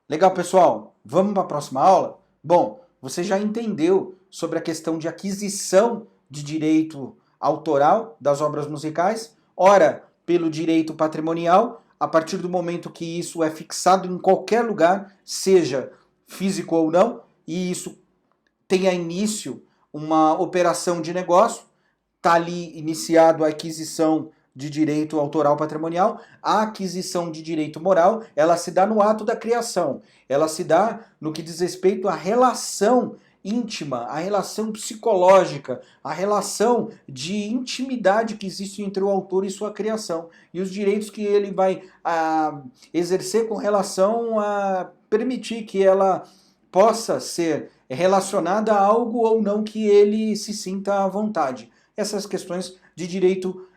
Legal, pessoal? Vamos para a próxima aula? Bom, você já entendeu sobre a questão de aquisição de direito autoral das obras musicais, ora pelo direito patrimonial, a partir do momento que isso é fixado em qualquer lugar, seja físico ou não, e isso tenha início uma operação de negócio, está ali iniciado a aquisição de direito autoral patrimonial, a aquisição de direito moral, ela se dá no ato da criação, ela se dá no que diz respeito à relação íntima, a relação psicológica, a relação de intimidade que existe entre o autor e sua criação, e os direitos que ele vai exercer com relação a permitir que ela possa ser relacionada a algo ou não que ele se sinta à vontade. Essas questões de direito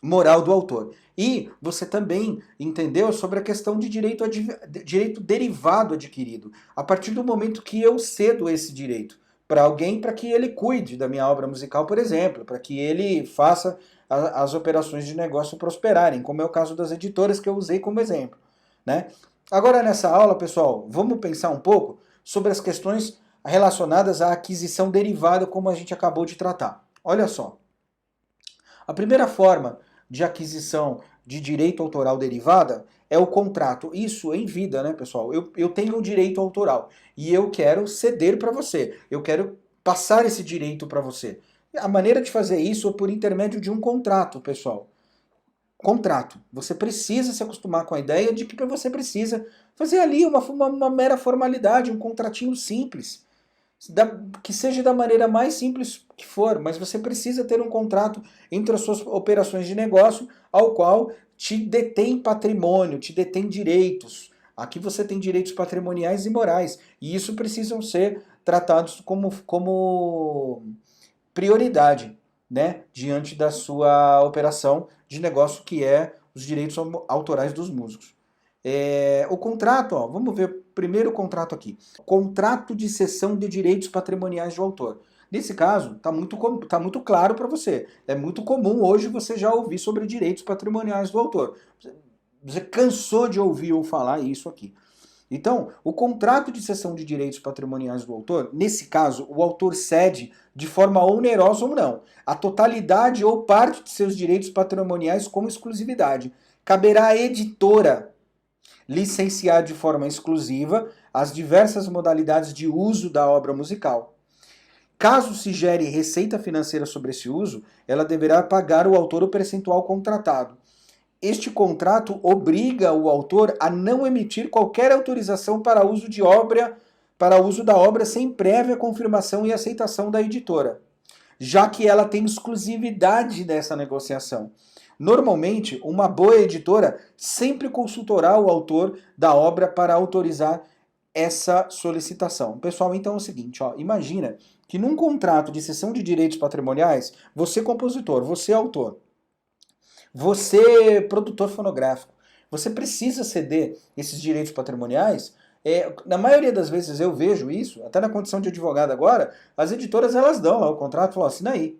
moral do autor. E você também entendeu sobre a questão de direito derivado adquirido. A partir do momento que eu cedo esse direito para alguém para que ele cuide da minha obra musical, por exemplo, para que ele faça as operações de negócio prosperarem, como é o caso das editoras que eu usei como exemplo, né? Agora nessa aula, pessoal, vamos pensar um pouco sobre as questões relacionadas à aquisição derivada, como a gente acabou de tratar. Olha só, a primeira forma de aquisição de direito autoral derivada é o contrato. Isso em vida, né, pessoal? Eu tenho um direito autoral e eu quero ceder para você. Eu quero passar esse direito para você. A maneira de fazer isso é por intermédio de um contrato, pessoal. Contrato. Você precisa se acostumar com a ideia de que você precisa fazer ali uma mera formalidade, um contratinho simples que seja da maneira mais simples que for, mas você precisa ter um contrato entre as suas operações de negócio, ao qual te detém patrimônio, te detém direitos. Aqui você tem direitos patrimoniais e morais, e isso precisam ser tratados como prioridade, né, diante da sua operação de negócio, que é os direitos autorais dos músicos. O contrato, ó, vamos ver primeiro o contrato aqui. Contrato de cessão de direitos patrimoniais do autor. Nesse caso, tá muito claro para você. É muito comum hoje você já ouvir sobre direitos patrimoniais do autor. Você cansou de ouvir ou falar isso aqui. Então, o contrato de cessão de direitos patrimoniais do autor, nesse caso, o autor cede de forma onerosa ou não, a totalidade ou parte de seus direitos patrimoniais como exclusividade. Caberá à editora licenciar de forma exclusiva as diversas modalidades de uso da obra musical. Caso se gere receita financeira sobre esse uso, ela deverá pagar ao autor o percentual contratado. Este contrato obriga o autor a não emitir qualquer autorização para uso da obra sem prévia confirmação e aceitação da editora, já que ela tem exclusividade dessa negociação. Normalmente, uma boa editora sempre consultará o autor da obra para autorizar essa solicitação. Pessoal, então é o seguinte, ó, imagina que num contrato de cessão de direitos patrimoniais, você compositor, você autor, você produtor fonográfico, você precisa ceder esses direitos patrimoniais. Na maioria das vezes eu vejo isso, até na condição de advogado agora, as editoras elas dão lá o contrato e falam, assina aí.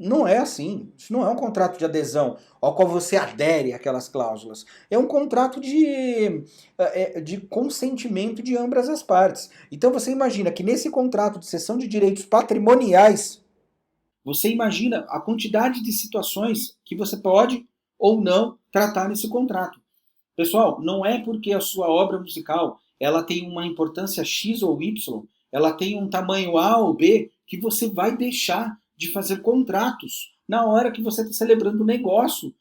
Não é assim. Isso não é um contrato de adesão ao qual você adere àquelas cláusulas. É um contrato de consentimento de ambas as partes. Então você imagina que nesse contrato de cessão de direitos patrimoniais, você imagina a quantidade de situações que você pode ou não tratar nesse contrato. Pessoal, não é porque a sua obra musical ela tem uma importância X ou Y, ela tem um tamanho A ou B, que você vai deixar de fazer contratos na hora que você está celebrando o negócio,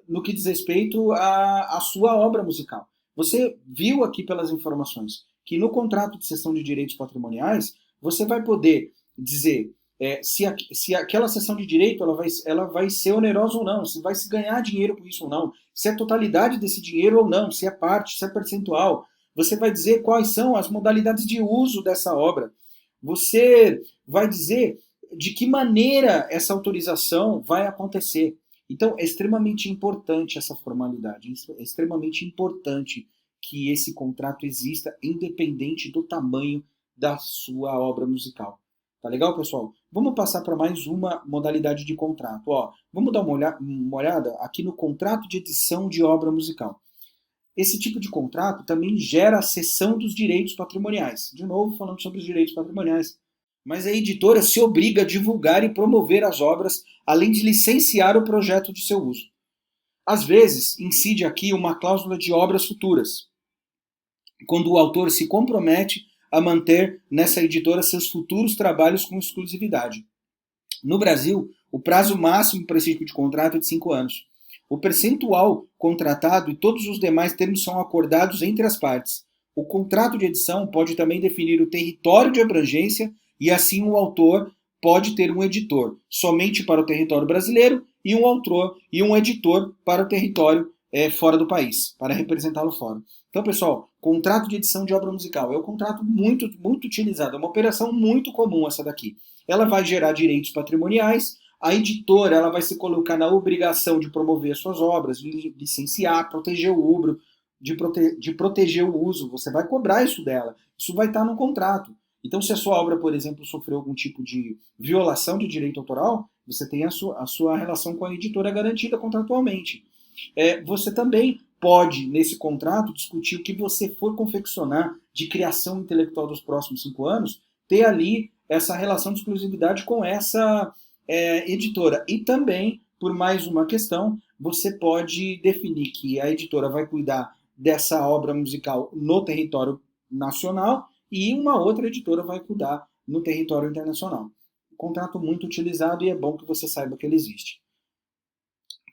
no que diz respeito à sua obra musical. Você viu aqui pelas informações que no contrato de cessão de direitos patrimoniais, você vai poder dizer se aquela cessão de direito ela vai ser onerosa ou não, se vai se ganhar dinheiro com isso ou não, se é totalidade desse dinheiro ou não, se é parte, se é percentual. Você vai dizer quais são as modalidades de uso dessa obra. Você vai dizer de que maneira essa autorização vai acontecer. Então, é extremamente importante essa formalidade, é extremamente importante que esse contrato exista, independente do tamanho da sua obra musical. Tá legal, pessoal? Vamos passar para mais uma modalidade de contrato. Ó, vamos dar uma olhada aqui no contrato de edição de obra musical. Esse tipo de contrato também gera a cessão dos direitos patrimoniais. De novo, falando sobre os direitos patrimoniais. Mas a editora se obriga a divulgar e promover as obras, além de licenciar o projeto de seu uso. Às vezes, incide aqui uma cláusula de obras futuras, quando o autor se compromete a manter nessa editora seus futuros trabalhos com exclusividade. No Brasil, o prazo máximo para esse tipo de contrato é de 5 anos. O percentual contratado e todos os demais termos são acordados entre as partes. O contrato de edição pode também definir o território de abrangência e assim o autor pode ter um editor somente para o território brasileiro e um autor e um editor para o território fora do país, para representá-lo fora. Então, pessoal, contrato de edição de obra musical é um contrato muito utilizado, é uma operação muito comum essa daqui. Ela vai gerar direitos patrimoniais, a editora ela vai se colocar na obrigação de promover suas obras, de licenciar, proteger o ubro, de proteger o uso. Você vai cobrar isso dela. Isso vai estar no contrato. Então, se a sua obra, por exemplo, sofreu algum tipo de violação de direito autoral, você tem a sua relação com a editora garantida contratualmente. Você também pode, nesse contrato, discutir o que você for confeccionar de criação intelectual dos próximos 5 anos, ter ali essa relação de exclusividade com essa editora. E também, por mais uma questão, você pode definir que a editora vai cuidar dessa obra musical no território nacional e uma outra editora vai cuidar no território internacional. Contrato muito utilizado e é bom que você saiba que ele existe.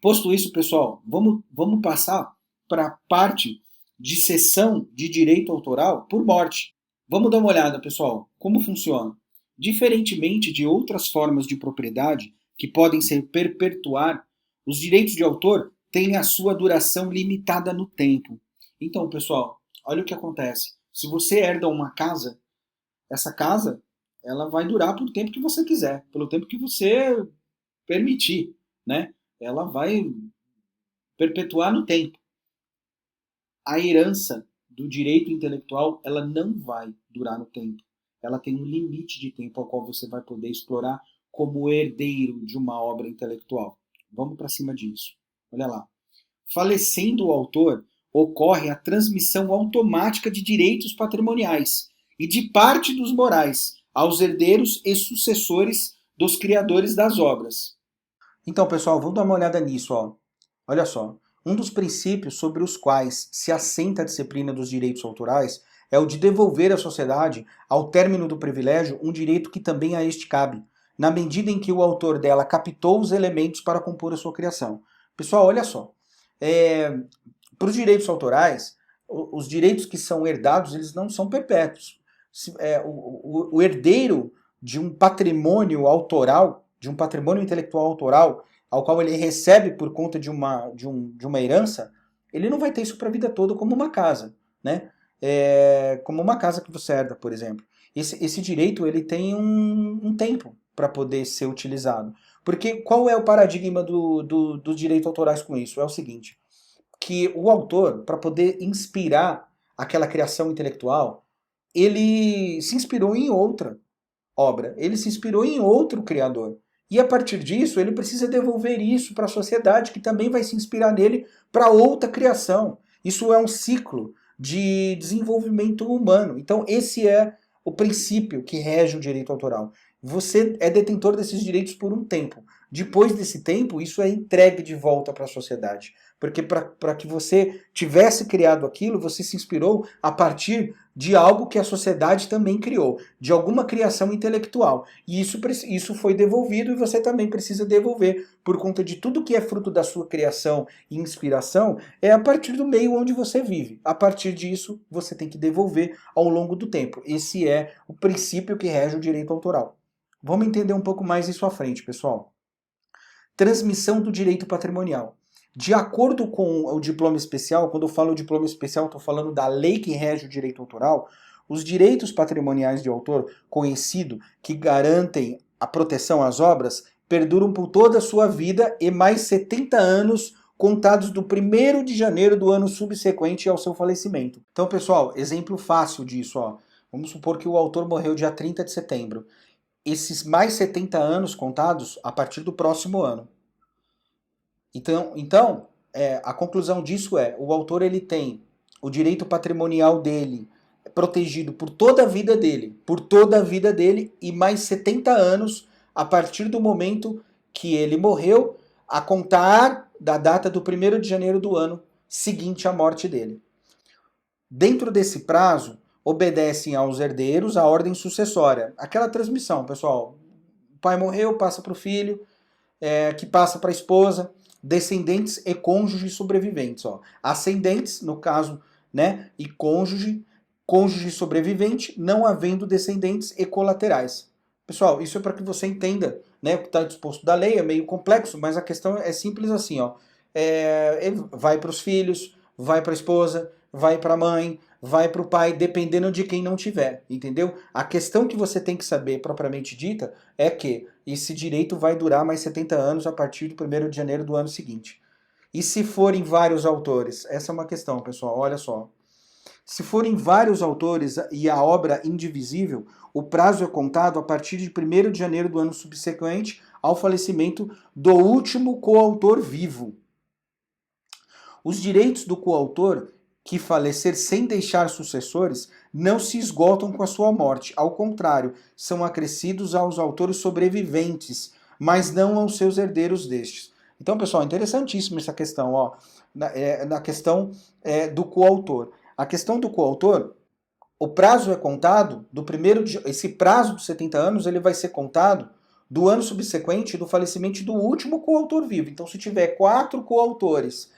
Posto isso, pessoal, vamos passar para a parte de cessão de direito autoral por morte. Vamos dar uma olhada, pessoal, como funciona. Diferentemente de outras formas de propriedade que podem ser perpetuar, os direitos de autor têm a sua duração limitada no tempo. Então, pessoal, olha o que acontece. Se você herda uma casa, essa casa ela vai durar por tempo que você quiser, pelo tempo que você permitir, né? Ela vai perpetuar no tempo. A herança do direito intelectual, ela não vai durar no tempo. Ela tem um limite de tempo ao qual você vai poder explorar como herdeiro de uma obra intelectual. Vamos para cima disso. Olha lá. Falecendo o autor, ocorre a transmissão automática de direitos patrimoniais e de parte dos morais aos herdeiros e sucessores dos criadores das obras. Então, pessoal, vamos dar uma olhada nisso. Olha só. Um dos princípios sobre os quais se assenta a disciplina dos direitos autorais é o de devolver à sociedade, ao término do privilégio, um direito que também a este cabe, na medida em que o autor dela captou os elementos para compor a sua criação. Pessoal, olha só. Para os direitos autorais, os direitos que são herdados, eles não são perpétuos. O herdeiro de um patrimônio autoral, de um patrimônio intelectual autoral, ao qual ele recebe por conta de uma herança, ele não vai ter isso para a vida toda como uma casa, né? Como uma casa que você herda, por exemplo. Esse direito ele tem um tempo para poder ser utilizado. Porque qual é o paradigma dos direitos autorais com isso? É o seguinte, que o autor, para poder inspirar aquela criação intelectual, ele se inspirou em outra obra, ele se inspirou em outro criador. E a partir disso, ele precisa devolver isso para a sociedade, que também vai se inspirar nele para outra criação. Isso é um ciclo de desenvolvimento humano. Então, esse é o princípio que rege o direito autoral. Você é detentor desses direitos por um tempo. Depois desse tempo, isso é entregue de volta para a sociedade. Porque para que você tivesse criado aquilo, você se inspirou a partir de algo que a sociedade também criou, de alguma criação intelectual. E isso foi devolvido e você também precisa devolver, por conta de tudo que é fruto da sua criação e inspiração, é a partir do meio onde você vive. A partir disso, você tem que devolver ao longo do tempo. Esse é o princípio que rege o direito autoral. Vamos entender um pouco mais isso à frente, pessoal. Transmissão do direito patrimonial. De acordo com o diploma especial, quando eu falo diploma especial, estou falando da lei que rege o direito autoral, os direitos patrimoniais de autor conhecido que garantem a proteção às obras perduram por toda a sua vida e mais 70 anos contados do 1º de janeiro do ano subsequente ao seu falecimento. Então, pessoal, exemplo fácil disso. Vamos supor que o autor morreu dia 30 de setembro. Esses mais 70 anos contados a partir do próximo ano. Então a conclusão disso o autor ele tem o direito patrimonial dele é protegido por toda a vida dele e mais 70 anos a partir do momento que ele morreu, a contar da data do 1º de janeiro do ano seguinte à morte dele. Dentro desse prazo, obedecem aos herdeiros a ordem sucessória. Aquela transmissão, pessoal. O pai morreu, passa para o filho, que passa para a esposa, descendentes e cônjuges sobreviventes. Ó. Ascendentes, no caso, né, e cônjuge sobrevivente, não havendo descendentes e colaterais. Pessoal, isso é para que você entenda, né, o que está disposto da lei, é meio complexo, mas a questão é simples assim, ó. Vai para os filhos, vai para a esposa, vai para a mãe, vai para o pai, dependendo de quem não tiver, entendeu? A questão que você tem que saber, propriamente dita, é que esse direito vai durar mais 70 anos a partir do 1º de janeiro do ano seguinte. E se forem vários autores? Essa é uma questão, pessoal, olha só. Se forem vários autores e a obra indivisível, o prazo é contado a partir de 1º de janeiro do ano subsequente ao falecimento do último coautor vivo. Os direitos do coautor que falecer sem deixar sucessores não se esgotam com a sua morte. Ao contrário, são acrescidos aos autores sobreviventes, mas não aos seus herdeiros destes. Então, pessoal, interessantíssima essa questão, ó, na questão do coautor. A questão do coautor, o prazo é contado esse prazo dos 70 anos, ele vai ser contado do ano subsequente do falecimento do último coautor vivo. Então, se tiver 4 coautores,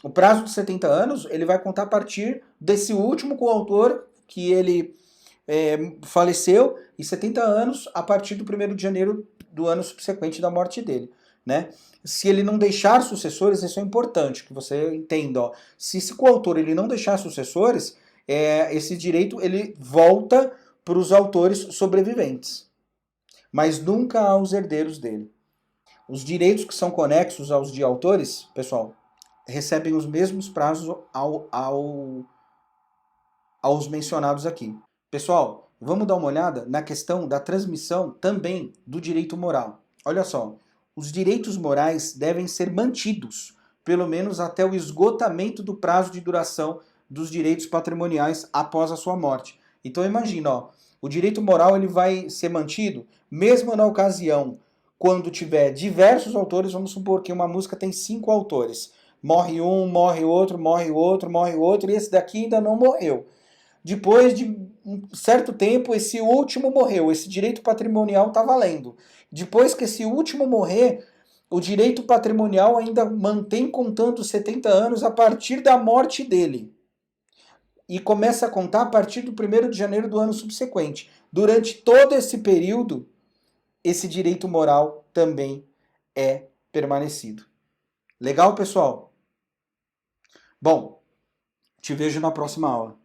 o prazo de 70 anos, ele vai contar a partir desse último coautor que ele faleceu, e 70 anos a partir do 1º de janeiro do ano subsequente da morte dele, né? Se ele não deixar sucessores, isso é importante que você entenda, ó. Se esse coautor ele não deixar sucessores, esse direito ele volta para os autores sobreviventes, mas nunca aos herdeiros dele. Os direitos que são conexos aos de autores, pessoal, recebem os mesmos prazos aos mencionados aqui. Pessoal, vamos dar uma olhada na questão da transmissão também do direito moral. Olha só, os direitos morais devem ser mantidos, pelo menos até o esgotamento do prazo de duração dos direitos patrimoniais após a sua morte. Então imagina, ó, o direito moral ele vai ser mantido mesmo na ocasião quando tiver diversos autores. Vamos supor que uma música tem 5 autores. Morre um, morre outro, morre outro, morre outro, e esse daqui ainda não morreu. Depois de um certo tempo, esse último morreu, esse direito patrimonial está valendo. Depois que esse último morrer, o direito patrimonial ainda mantém contando 70 anos a partir da morte dele. E começa a contar a partir do 1º de janeiro do ano subsequente. Durante todo esse período, esse direito moral também é permanecido. Legal, pessoal? Bom, te vejo na próxima aula.